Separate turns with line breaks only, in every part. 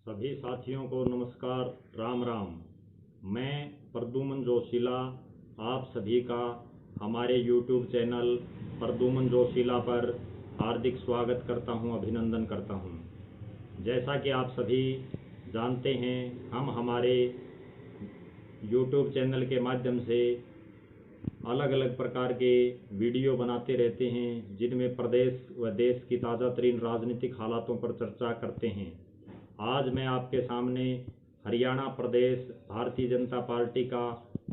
सभी साथियों को नमस्कार, राम राम। मैं प्रद्युमन जोशीला आप सभी का हमारे YouTube चैनल प्रद्युमन जोशीला पर हार्दिक स्वागत करता हूं, अभिनंदन करता हूं। जैसा कि आप सभी जानते हैं, हम हमारे YouTube चैनल के माध्यम से अलग अलग प्रकार के वीडियो बनाते रहते हैं, जिनमें प्रदेश व देश की ताज़ा तरीन राजनीतिक हालातों पर चर्चा करते हैं। आज मैं आपके सामने हरियाणा प्रदेश भारतीय जनता पार्टी का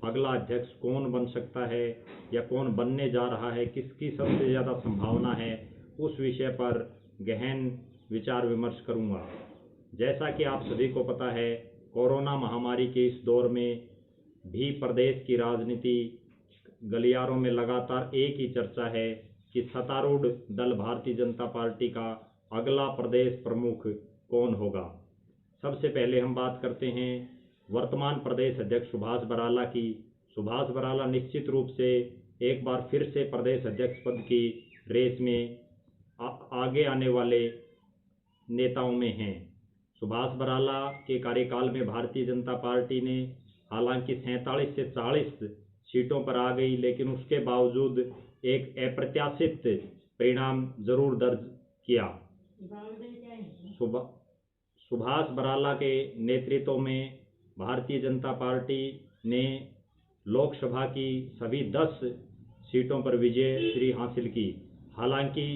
अगला अध्यक्ष कौन बन सकता है या कौन बनने जा रहा है, किसकी सबसे ज़्यादा संभावना है, उस विषय पर गहन विचार विमर्श करूंगा। जैसा कि आप सभी को पता है, कोरोना महामारी के इस दौर में भी प्रदेश की राजनीति गलियारों में लगातार एक ही चर्चा है कि सत्तारूढ़ दल भारतीय जनता पार्टी का अगला प्रदेश प्रमुख कौन होगा। सबसे पहले हम बात करते हैं वर्तमान प्रदेश अध्यक्ष सुभाष बराला की। सुभाष बराला निश्चित रूप से एक बार फिर से प्रदेश अध्यक्ष पद की रेस में आगे आने वाले नेताओं में हैं। सुभाष बराला के कार्यकाल में भारतीय जनता पार्टी ने हालांकि 47 से 40 सीटों पर आ गई, लेकिन उसके बावजूद एक अप्रत्याशित परिणाम जरूर दर्ज किया। सुभाष बराला के नेतृत्व में भारतीय जनता पार्टी ने लोकसभा की सभी 10 सीटों पर विजय श्री हासिल की। हालांकि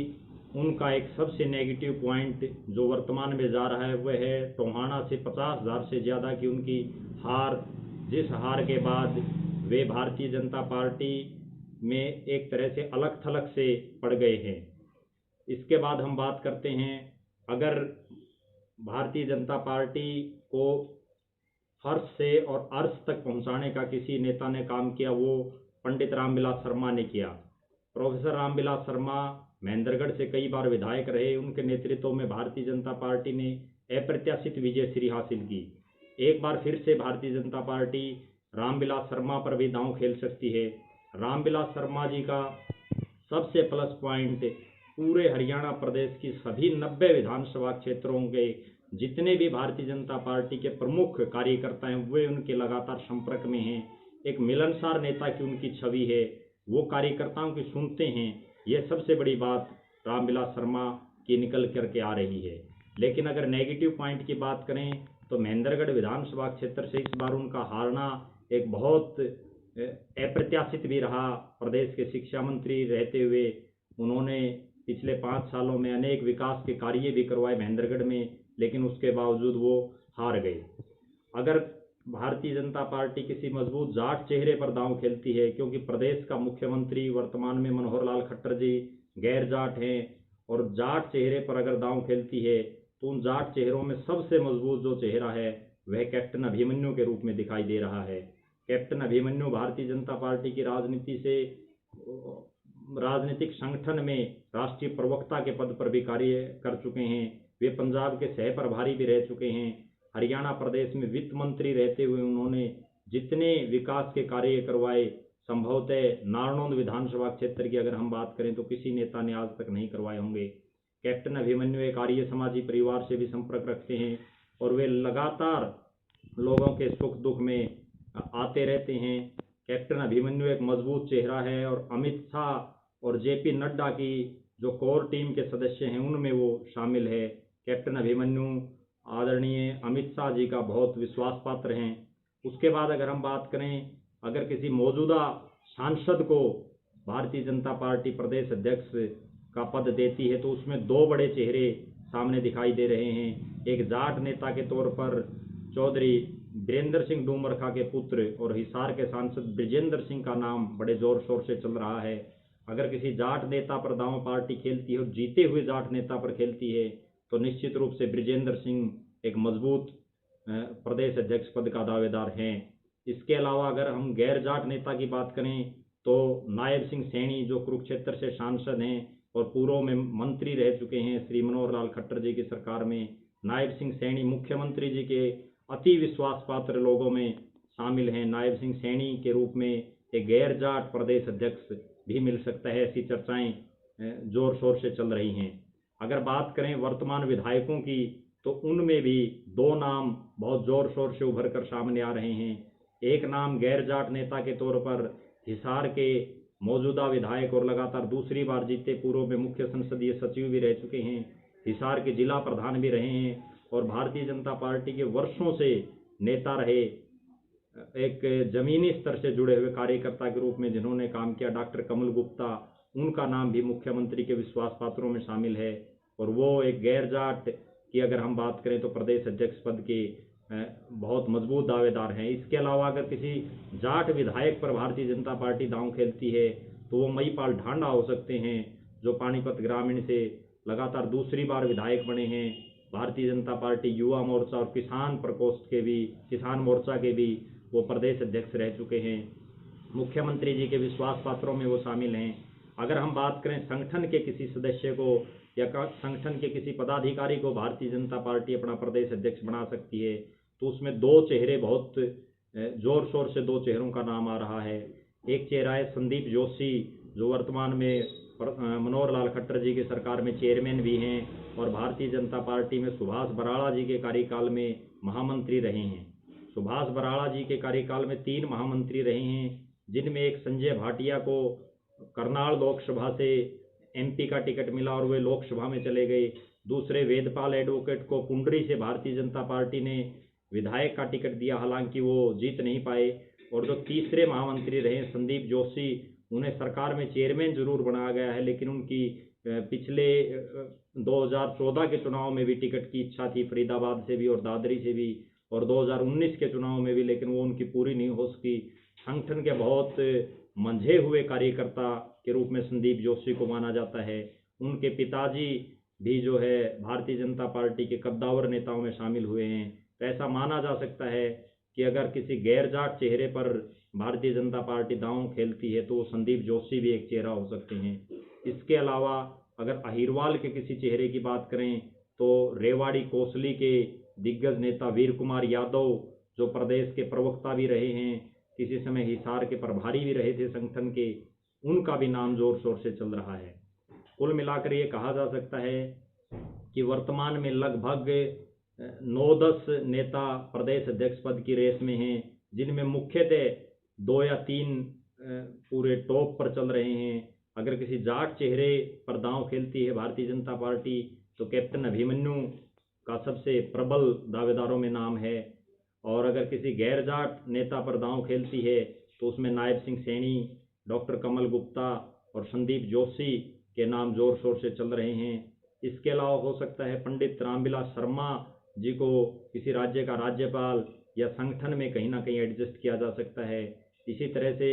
उनका एक सबसे नेगेटिव पॉइंट जो वर्तमान में जा रहा है वह है टोहाना से 50,000 से ज़्यादा की उनकी हार, जिस हार के बाद वे भारतीय जनता पार्टी में एक तरह से अलग थलग से पड़ गए हैं। इसके बाद हम बात करते हैं, अगर भारतीय जनता पार्टी को फर्श से और अर्श तक पहुंचाने का किसी नेता ने काम किया, वो पंडित रामविलास शर्मा ने किया। प्रोफेसर रामविलास शर्मा महेंद्रगढ़ से कई बार विधायक रहे। उनके नेतृत्व में भारतीय जनता पार्टी ने अप्रत्याशित विजय श्री हासिल की। एक बार फिर से भारतीय जनता पार्टी रामविलास शर्मा पर भी दांव खेल सकती है। रामविलास शर्मा जी का सबसे प्लस पॉइंट पूरे हरियाणा प्रदेश की सभी 90 विधानसभा क्षेत्रों के जितने भी भारतीय जनता पार्टी के प्रमुख कार्यकर्ता हैं वे उनके लगातार संपर्क में हैं। एक मिलनसार नेता की उनकी छवि है, वो कार्यकर्ताओं की सुनते हैं। यह सबसे बड़ी बात रामविलास शर्मा की निकल करके आ रही है। लेकिन अगर नेगेटिव पॉइंट की बात करें तो महेंद्रगढ़ विधानसभा क्षेत्र से इस बार उनका हारना एक बहुत अप्रत्याशित भी रहा। प्रदेश के शिक्षा मंत्री रहते हुए उन्होंने पिछले 5 सालों में अनेक विकास के कार्य भी करवाए महेंद्रगढ़ में, लेकिन उसके बावजूद वो हार गए। अगर भारतीय जनता पार्टी किसी मजबूत जाट चेहरे पर दांव खेलती है, क्योंकि प्रदेश का मुख्यमंत्री वर्तमान में मनोहर लाल खट्टर जी गैर जाट हैं, और जाट चेहरे पर अगर दांव खेलती है तो उन जाट चेहरों में सबसे मजबूत जो चेहरा है वह कैप्टन अभिमन्यु के रूप में दिखाई दे रहा है। कैप्टन अभिमन्यु भारतीय जनता पार्टी की राजनीति से राजनीतिक संगठन में राष्ट्रीय प्रवक्ता के पद पर भी कार्य कर चुके हैं। वे पंजाब के सह प्रभारी भी रह चुके हैं। हरियाणा प्रदेश में वित्त मंत्री रहते हुए उन्होंने जितने विकास के कार्य करवाए, संभवतः नारनौंद विधानसभा क्षेत्र की अगर हम बात करें तो किसी नेता ने आज तक नहीं करवाए होंगे। कैप्टन अभिमन्यु एक आर्य समाजी परिवार से भी संपर्क रखते हैं और वे लगातार लोगों के सुख दुख में आते रहते हैं। कैप्टन अभिमन्यु एक मजबूत चेहरा है और अमित शाह और जेपी नड्डा की जो कोर टीम के सदस्य हैं उनमें वो शामिल है। कैप्टन अभिमन्यु आदरणीय अमित शाह जी का बहुत विश्वास पात्र हैं। उसके बाद अगर हम बात करें, अगर किसी मौजूदा सांसद को भारतीय जनता पार्टी प्रदेश अध्यक्ष का पद देती है तो उसमें 2 बड़े चेहरे सामने दिखाई दे रहे हैं। एक जाट नेता के तौर पर चौधरी वीरेंद्र सिंह डूमरखा के पुत्र और हिसार के सांसद ब्रिजेंद्र सिंह का नाम बड़े जोर शोर से चल रहा है। अगर किसी जाट नेता पर दांव पार्टी खेलती है और जीते हुए जाट नेता पर खेलती है तो निश्चित रूप से ब्रिजेंद्र सिंह एक मजबूत प्रदेश अध्यक्ष पद का दावेदार हैं। इसके अलावा अगर हम गैर जाट नेता की बात करें तो नायब सिंह सैनी जो कुरुक्षेत्र से सांसद हैं और पूर्व में मंत्री रह चुके हैं श्री मनोहर लाल खट्टर जी की सरकार में, नायब सिंह सैनी मुख्यमंत्री जी के अति विश्वास पात्र लोगों में शामिल हैं। नायब सिंह सैनी के रूप में एक गैर जाट प्रदेश अध्यक्ष भी मिल सकता है, ऐसी चर्चाएं जोर शोर से चल रही हैं। अगर बात करें वर्तमान विधायकों की तो उनमें भी दो नाम बहुत जोर शोर से उभर कर सामने आ रहे हैं। एक नाम गैर जाट नेता के तौर पर हिसार के मौजूदा विधायक और लगातार दूसरी बार जीते पूर्व में मुख्य संसदीय सचिव भी रह चुके हैं, हिसार के जिला प्रधान भी रहे हैं और भारतीय जनता पार्टी के वर्षों से नेता रहे, एक जमीनी स्तर से जुड़े हुए कार्यकर्ता के रूप में जिन्होंने काम किया, डॉक्टर कमल गुप्ता, उनका नाम भी मुख्यमंत्री के विश्वास पात्रों में शामिल है। और वो एक गैर जाट की अगर हम बात करें तो प्रदेश अध्यक्ष पद के बहुत मजबूत दावेदार हैं। इसके अलावा अगर किसी जाट विधायक पर भारतीय जनता पार्टी दांव खेलती है तो वो मईपाल ढांडा हो सकते हैं, जो पानीपत ग्रामीण से लगातार दूसरी बार विधायक बने हैं। भारतीय जनता पार्टी युवा मोर्चा और किसान प्रकोष्ठ के भी, किसान मोर्चा के भी वो प्रदेश अध्यक्ष रह चुके हैं। मुख्यमंत्री जी के विश्वास पात्रों में वो शामिल हैं। अगर हम बात करें संगठन के किसी सदस्य को या संगठन के किसी पदाधिकारी को भारतीय जनता पार्टी अपना प्रदेश अध्यक्ष बना सकती है तो उसमें दो चेहरे, बहुत जोर शोर से दो चेहरों का नाम आ रहा है। एक चेहरा है संदीप जोशी, जो वर्तमान में मनोहर लाल खट्टर जी की सरकार में चेयरमैन भी हैं और भारतीय जनता पार्टी में सुभाष बराला जी के कार्यकाल में महामंत्री रहे हैं। सुभाष बराला जी के कार्यकाल में 3 महामंत्री रहे हैं, जिनमें एक संजय भाटिया को करनाल लोकसभा से एमपी का टिकट मिला और वे लोकसभा में चले गए। दूसरे वेदपाल एडवोकेट को पुंडरी से भारतीय जनता पार्टी ने विधायक का टिकट दिया, हालांकि वो जीत नहीं पाए। और जो तीसरे महामंत्री रहे संदीप जोशी, उन्हें सरकार में चेयरमैन जरूर बनाया गया है, लेकिन उनकी पिछले 2014 के चुनाव में भी टिकट की इच्छा थी, फरीदाबाद से भी और दादरी से भी, और 2019 के चुनाव में भी, लेकिन वो उनकी पूरी नहीं हो सकी। संगठन के बहुत मंझे हुए कार्यकर्ता के रूप में संदीप जोशी को माना जाता है। उनके पिताजी भी जो है भारतीय जनता पार्टी के कद्दावर नेताओं में शामिल हुए हैं। तो ऐसा माना जा सकता है कि अगर किसी गैर जाट चेहरे पर भारतीय जनता पार्टी दांव खेलती है तो संदीप जोशी भी एक चेहरा हो सकते हैं। इसके अलावा अगर अहिरवाल के किसी चेहरे की बात करें तो रेवाड़ी कोसली के दिग्गज नेता वीर कुमार यादव, जो प्रदेश के प्रवक्ता भी रहे हैं, किसी समय हिसार के प्रभारी भी रहे थे संगठन के, उनका भी नाम जोर शोर से चल रहा है। कुल मिलाकर ये कहा जा सकता है कि वर्तमान में लगभग 9-10 नेता प्रदेश अध्यक्ष पद की रेस में हैं, जिनमें मुख्यतः 2 या 3 पूरे टॉप पर चल रहे हैं। अगर किसी जाट चेहरे पर दांव खेलती है भारतीय जनता पार्टी तो कैप्टन अभिमन्यु का सबसे प्रबल दावेदारों में नाम है, और अगर किसी गैर जाट नेता पर दांव खेलती है तो उसमें नायब सिंह सैनी, डॉक्टर कमल गुप्ता और संदीप जोशी के नाम जोर शोर से चल रहे हैं। इसके अलावा हो सकता है पंडित रामविलास शर्मा जी को किसी राज्य का राज्यपाल या संगठन में कहीं ना कहीं एडजस्ट किया जा सकता है। इसी तरह से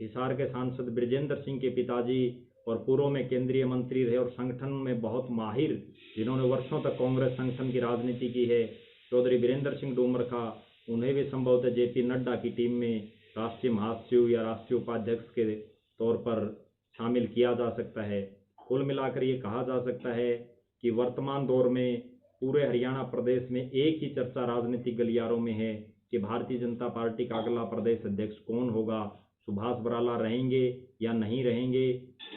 हिसार के सांसद ब्रिजेंद्र सिंह के पिताजी और पूर्व में केंद्रीय मंत्री रहे और संगठन में बहुत माहिर, जिन्होंने वर्षों तक कांग्रेस संगठन की राजनीति की है, चौधरी वीरेंद्र सिंह डोमरखा, उन्हें भी संभवतः जेपी नड्डा की टीम में राष्ट्रीय महासचिव या राष्ट्रीय उपाध्यक्ष के तौर पर शामिल किया जा सकता है। कुल मिलाकर ये कहा जा सकता है कि वर्तमान दौर में पूरे हरियाणा प्रदेश में एक ही चर्चा राजनीतिक गलियारों में है कि भारतीय जनता पार्टी का अगला प्रदेश अध्यक्ष कौन होगा। सुभाष बराला रहेंगे या नहीं रहेंगे,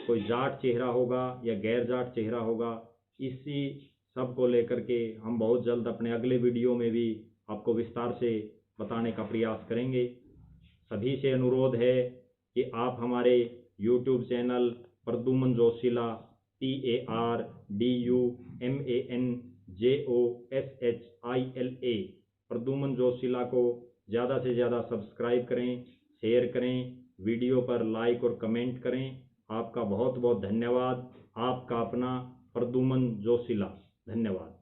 कोई जाट चेहरा होगा या गैर जाट चेहरा होगा, इसी सब को लेकर के हम बहुत जल्द अपने अगले वीडियो में भी आपको विस्तार से बताने का प्रयास करेंगे। सभी से अनुरोध है कि आप हमारे YouTube चैनल प्रद्युमन जोशीला PARDUMANJOSHILA प्रद्युमन जोशीला को ज़्यादा से ज़्यादा सब्सक्राइब करें, शेयर करें, वीडियो पर लाइक और कमेंट करें। आपका बहुत बहुत धन्यवाद। आपका अपना प्रद्युमन जोशीला। धन्यवाद।